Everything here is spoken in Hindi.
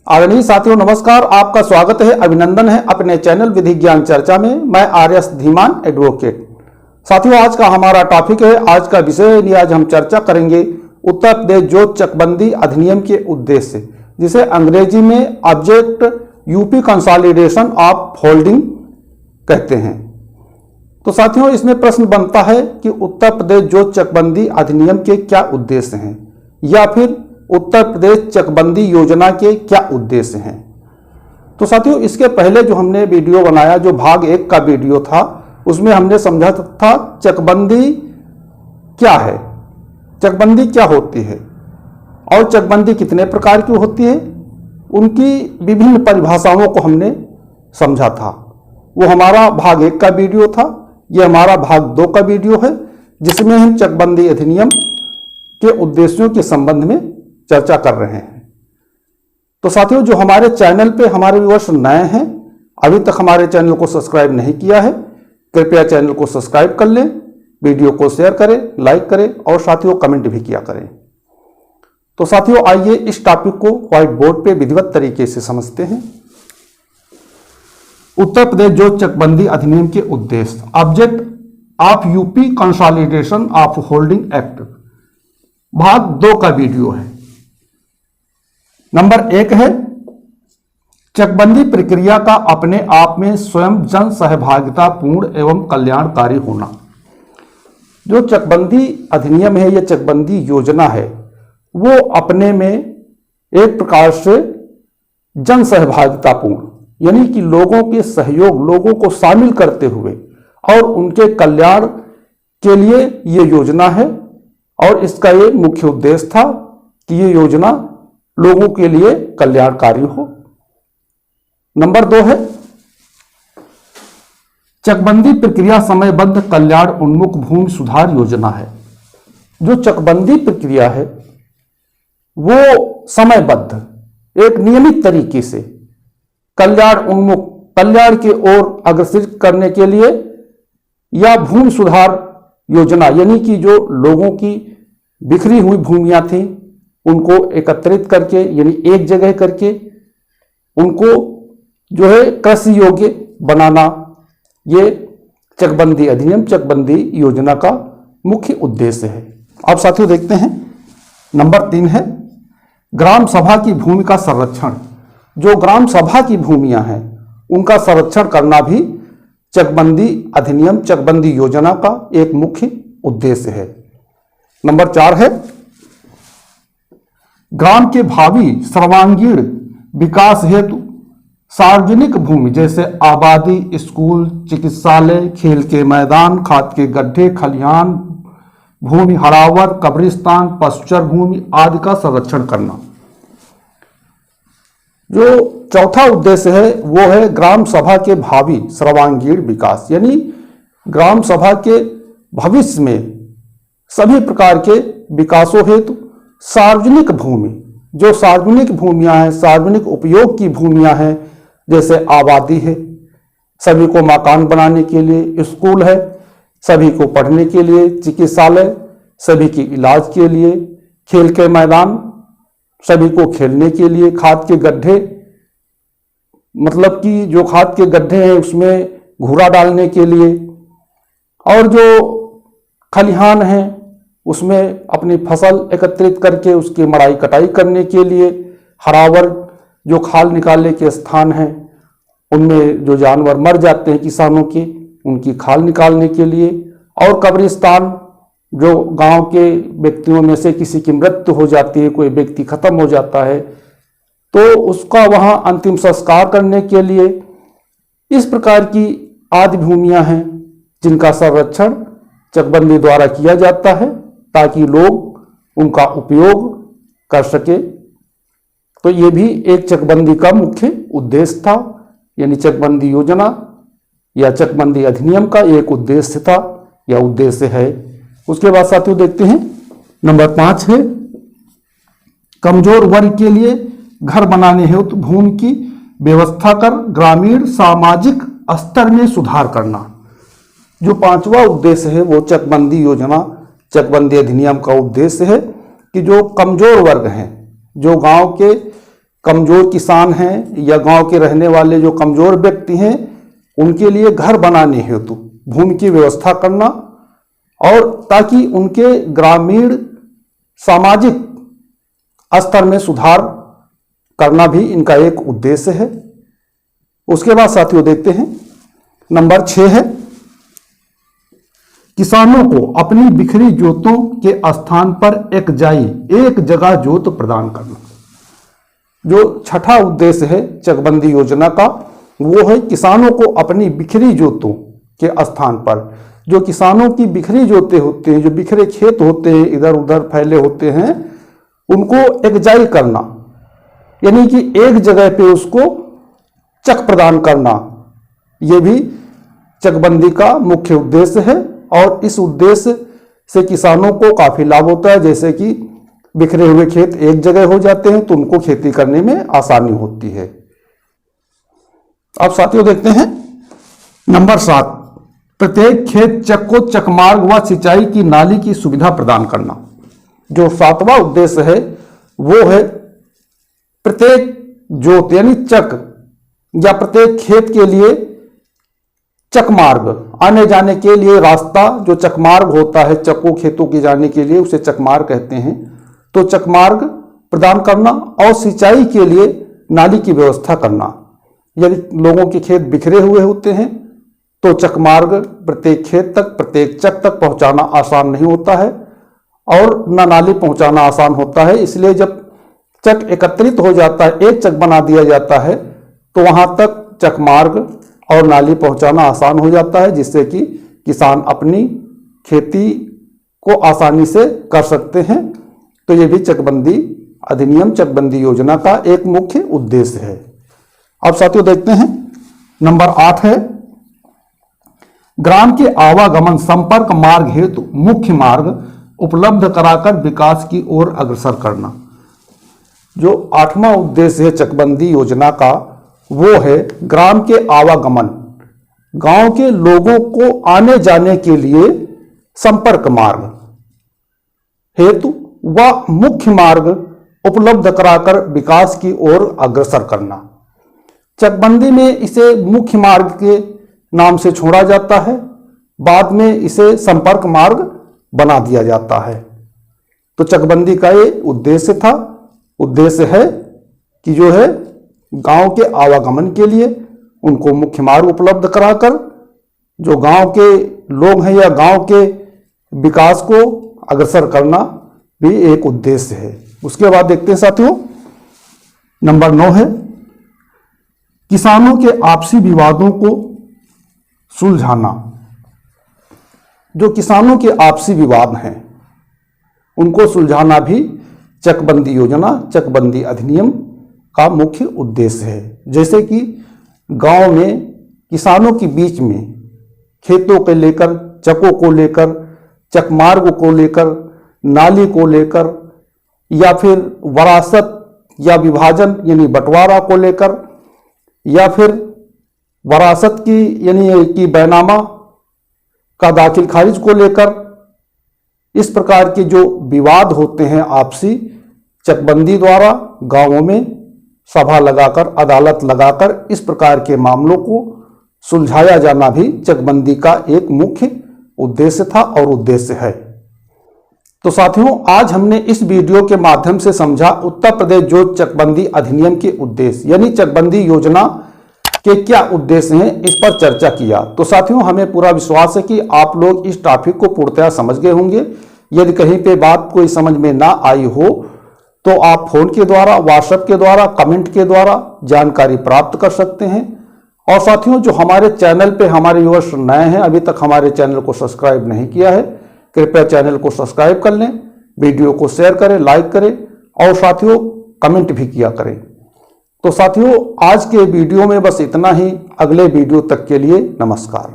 आदरणीय साथियों नमस्कार, आपका स्वागत है, अभिनंदन है अपने चैनल विधि ज्ञान चर्चा में। मैं आर्यस धीमान एडवोकेट। साथियों आज का हमारा टॉपिक है, आज का विषय है, आज हम चर्चा करेंगे उत्तर प्रदेश जोत चकबंदी अधिनियम के उद्देश्य, जिसे अंग्रेजी में object UP consolidation of holding कहते हैं। तो साथियों इसमें प्रश्न बनता है कि उत्तर प्रदेश जोत चकबंदी अधिनियम के क्या उद्देश्य हैं, या फिर उत्तर प्रदेश चकबंदी योजना के क्या उद्देश्य हैं। तो साथियों इसके पहले जो हमने वीडियो बनाया, जो भाग 1 का वीडियो था, उसमें हमने समझा था चकबंदी क्या है, चकबंदी क्या होती है और चकबंदी कितने प्रकार की होती है, उनकी विभिन्न परिभाषाओं को हमने समझा था। वो हमारा भाग 1 का वीडियो था। ये हमारा भाग 2 का वीडियो है, जिसमें हम चकबंदी अधिनियम के उद्देश्यों के संबंध में चर्चा कर रहे हैं। तो साथियों जो हमारे चैनल पे हमारे व्यूअर्स नए हैं, अभी तक हमारे चैनल को सब्सक्राइब नहीं किया है, कृपया चैनल को सब्सक्राइब कर लें, वीडियो को शेयर करें, लाइक करें और साथियों कमेंट भी किया करें। तो साथियों आइए इस टॉपिक को व्हाइट बोर्ड पे विधिवत तरीके से समझते हैं। उत्तर प्रदेश जोत चकबंदी अधिनियम के उद्देश्य, object of UP consolidation of holding act, भाग 2 का वीडियो है। नंबर 1 है चकबंदी प्रक्रिया का अपने आप में स्वयं जन सहभागिता पूर्ण एवं कल्याणकारी होना। जो चकबंदी अधिनियम है, यह चकबंदी योजना है, वो अपने में एक प्रकार से जन सहभागिता पूर्ण, यानी कि लोगों के सहयोग, लोगों को शामिल करते हुए और उनके कल्याण के लिए ये योजना है। और इसका ये मुख्य उद्देश्य था कि ये योजना लोगों के लिए कल्याणकारी हो। नंबर 2 है चकबंदी प्रक्रिया समयबद्ध कल्याण उन्मुख भूमि सुधार योजना है। जो चकबंदी प्रक्रिया है वो समयबद्ध, एक नियमित तरीके से कल्याण उन्मुख, कल्याण की ओर अग्रसर करने के लिए, या भूमि सुधार योजना, यानी कि जो लोगों की बिखरी हुई भूमियां थी उनको एकत्रित करके, यानी एक जगह करके उनको जो है कृषि योग्य बनाना, ये चकबंदी अधिनियम, चकबंदी योजना का मुख्य उद्देश्य है। अब साथियों देखते हैं नंबर 3 है ग्राम सभा की भूमि का संरक्षण। जो ग्राम सभा की भूमियां हैं उनका संरक्षण करना भी चकबंदी अधिनियम, चकबंदी योजना का एक मुख्य उद्देश्य है। नंबर 4 है ग्राम के भावी सर्वांगीण विकास हेतु सार्वजनिक भूमि जैसे आबादी, स्कूल, चिकित्सालय, खेल के मैदान, खाद के गड्ढे, खलिहान भूमि, हरावर, कब्रिस्तान, पशुचर भूमि आदि का संरक्षण करना। जो चौथा उद्देश्य है वो है ग्राम सभा के भावी सर्वांगीण विकास, यानी ग्राम सभा के भविष्य में सभी प्रकार के विकासों हेतु सार्वजनिक भूमि, जो सार्वजनिक भूमियां हैं, सार्वजनिक उपयोग की भूमियां हैं, जैसे आबादी है, सभी को मकान बनाने के लिए, स्कूल है, सभी को पढ़ने के लिए, चिकित्सालय, सभी के इलाज के लिए, खेल के मैदान, सभी को खेलने के लिए, खाद के गड्ढे, मतलब कि जो खाद के गड्ढे हैं उसमें घूरा डालने के लिए, और जो खलिहान हैं उसमें अपनी फसल एकत्रित करके उसकी मड़ाई कटाई करने के लिए, हरावर जो खाल निकालने के स्थान हैं उनमें जो जानवर मर जाते हैं किसानों के, उनकी खाल निकालने के लिए, और कब्रिस्तान जो गांव के व्यक्तियों में से किसी की मृत्यु हो जाती है, कोई व्यक्ति खत्म हो जाता है तो उसका वहां अंतिम संस्कार करने के लिए, इस प्रकार की आदि भूमियां हैं जिनका संरक्षण चकबंदी द्वारा किया जाता है ताकि लोग उनका उपयोग कर सके। तो ये भी एक चकबंदी का मुख्य उद्देश्य था, यानी चकबंदी योजना या चकबंदी अधिनियम का एक उद्देश्य था या उद्देश्य है। उसके बाद साथियों देखते हैं नंबर 5 है कमजोर वर्ग के लिए घर बनाने हेतु भूमि की व्यवस्था कर ग्रामीण सामाजिक स्तर में सुधार करना। जो 5वां उद्देश्य है वो चकबंदी योजना, चकबंदी अधिनियम का उद्देश्य है कि जो कमजोर वर्ग हैं, जो गांव के कमजोर किसान हैं या गांव के रहने वाले जो कमजोर व्यक्ति हैं, उनके लिए घर बनाने हेतु भूमि की व्यवस्था करना, और ताकि उनके ग्रामीण सामाजिक स्तर में सुधार करना भी इनका एक उद्देश्य है। उसके बाद साथियों देखते हैं नंबर 6 है किसानों को अपनी बिखरी जोतों के स्थान पर एक जगह जोत प्रदान करना। जो छठा उद्देश्य है चकबंदी योजना का, वो है किसानों को अपनी बिखरी जोतों के स्थान पर, जो किसानों की बिखरी जोतें होते हैं, जो बिखरे खेत होते हैं, इधर उधर फैले होते हैं, उनको एकजाई करना, यानी कि एक जगह पे उसको चक प्रदान करना। ये भी चकबंदी का मुख्य उद्देश्य है और इस उद्देश्य से किसानों को काफी लाभ होता है। जैसे कि बिखरे हुए खेत एक जगह हो जाते हैं तो उनको खेती करने में आसानी होती है। अब साथियों देखते हैं नंबर 7, प्रत्येक खेत चक को चकमार्ग व सिंचाई की नाली की सुविधा प्रदान करना। जो 7वां उद्देश्य है वो है प्रत्येक जोत यानी चक या प्रत्येक खेत के लिए चकमार्ग, आने जाने के लिए रास्ता, जो चकमार्ग होता है चकों खेतों के जाने के लिए उसे चकमार्ग कहते हैं, तो चकमार्ग प्रदान करना और सिंचाई के लिए नाली की व्यवस्था करना। यदि लोगों के खेत बिखरे हुए होते हैं तो चकमार्ग प्रत्येक खेत तक, प्रत्येक चक तक पहुंचाना आसान नहीं होता है और न नाली पहुंचाना आसान होता है। इसलिए जब चक एकत्रित हो जाता है, एक चक बना दिया जाता है, तो वहां तक चकमार्ग और नाली पहुंचाना आसान हो जाता है, जिससे कि किसान अपनी खेती को आसानी से कर सकते हैं। तो ये भी चकबंदी अधिनियम, चकबंदी योजना का एक मुख्य उद्देश्य है। अब साथियों देखते हैं नंबर 8 है ग्राम के आवागमन संपर्क मार्ग हेतु मुख्य मार्ग उपलब्ध कराकर विकास की ओर अग्रसर करना। जो 8वां उद्देश्य है चकबंदी योजना का वो है ग्राम के आवागमन, गांव के लोगों को आने जाने के लिए संपर्क मार्ग हेतु व मुख्य मार्ग उपलब्ध कराकर विकास की ओर अग्रसर करना। चकबंदी में इसे मुख्य मार्ग के नाम से छोड़ा जाता है, बाद में इसे संपर्क मार्ग बना दिया जाता है। तो चकबंदी का ये उद्देश्य है कि जो है गांव के आवागमन के लिए उनको मुख्य मार्ग उपलब्ध कराकर जो गांव के लोग हैं या गांव के विकास को अग्रसर करना भी एक उद्देश्य है। उसके बाद देखते हैं साथियों नंबर 9 है किसानों के आपसी विवादों को सुलझाना। जो किसानों के आपसी विवाद हैं उनको सुलझाना भी चकबंदी योजना, चकबंदी अधिनियम का मुख्य उद्देश्य है। जैसे कि गांव में किसानों के बीच में खेतों को लेकर, चकों को लेकर, चकमार्ग को लेकर, नाली को लेकर या फिर वरासत या विभाजन यानी बंटवारा को लेकर या फिर वरासत की यानी कि बैनामा का दाखिल खारिज को लेकर, इस प्रकार के जो विवाद होते हैं आपसी, चकबंदी द्वारा गांवों में सभा लगाकर, अदालत लगाकर इस प्रकार के मामलों को सुलझाया जाना भी चकबंदी का एक मुख्य उद्देश्य था और उद्देश्य है। तो साथियों आज हमने इस वीडियो के माध्यम से समझा उत्तर प्रदेश जो चकबंदी अधिनियम के उद्देश्य यानी चकबंदी योजना के क्या उद्देश्य हैं, इस पर चर्चा किया। तो साथियों हमें पूरा विश्वास है कि आप लोग इस टॉपिक को पूर्णतः समझ गए होंगे। यदि कहीं पे बात कोई समझ में ना आई हो तो आप फोन के द्वारा, व्हाट्सएप के द्वारा, कमेंट के द्वारा जानकारी प्राप्त कर सकते हैं। और साथियों जो हमारे चैनल पे हमारे व्यूअर्स नए हैं, अभी तक हमारे चैनल को सब्सक्राइब नहीं किया है, कृपया चैनल को सब्सक्राइब कर लें, वीडियो को शेयर करें, लाइक करें और साथियों कमेंट भी किया करें। तो साथियों आज के वीडियो में बस इतना ही। अगले वीडियो तक के लिए नमस्कार।